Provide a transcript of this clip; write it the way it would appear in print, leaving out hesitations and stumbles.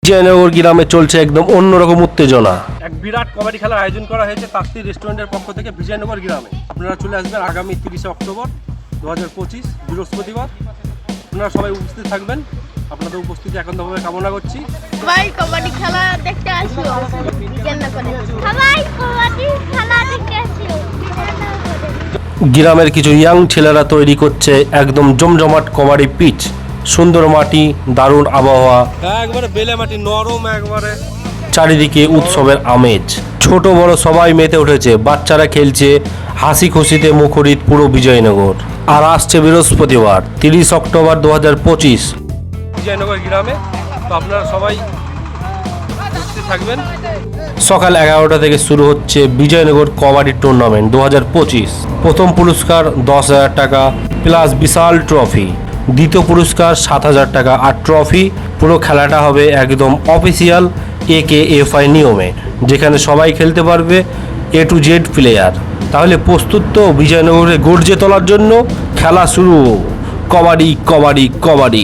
বিজয়নগর গ্রামে চলছে একদম অন্যরকম উত্তেজনা। এক বিরাট কবাডি খেলার আয়োজন করা হয়েছে তাপ্তি রেস্টুরেন্টের পক্ষ থেকে বিজয়নগর গ্রামে। আপনারা চলে আসবেন আগামী 30 অক্টোবর 2025 বৃহস্পতিবার। আপনারা সবাই উপস্থিত থাকবেন। আপনাদের উপস্থিতি একান্তভাবে কামনা করছি। সবাই কবাডি খেলা দেখতে আসো বিজয়নগরে। সবাই কবাডি খেলা দেখতে আসো বিজয়নগরে। গ্রামের কিছু ইয়াং ছেলেরা তৈরি করছে একদম জমজমাট কবাডি পিচ। সুন্দর মাটি, দারুণ আবহাওয়া, একবারে বেলে মাটি নরম, একবারে চারিদিকে উৎসবের আমেজ। ছোট বড় সবাই মেতে উঠেছে, বাচ্চারা খেলছে, হাসি খুশিতে মুখরিত পুরো বিজয়নগর। আর আসছে বৃহস্পতিবার 30 অক্টোবর 2025। বিজয়নগর গ্রামে। তো আপনারা সবাই উপস্থিত থাকবেন। সকাল 11টা থেকে শুরু হচ্ছে বিজয়নগর কবাডি টুর্নামেন্ট 2025। প্রথম পুরস্কার 10,000 টাকা প্লাস বিশাল ট্রফি। দ্বিতীয় পুরস্কার 7,000 টাকা আর ট্রফি। পুরো খেলাটা হবে একদম অফিসিয়াল AKFI নিয়মে, যেখানে সবাই খেলতে পারবে A to Z প্লেয়ার। তাহলে প্রস্তুত তো বিজয়নগরে গর্জে তোলার জন্য? খেলা শুরু। কবাডি কবাডি কবাডি।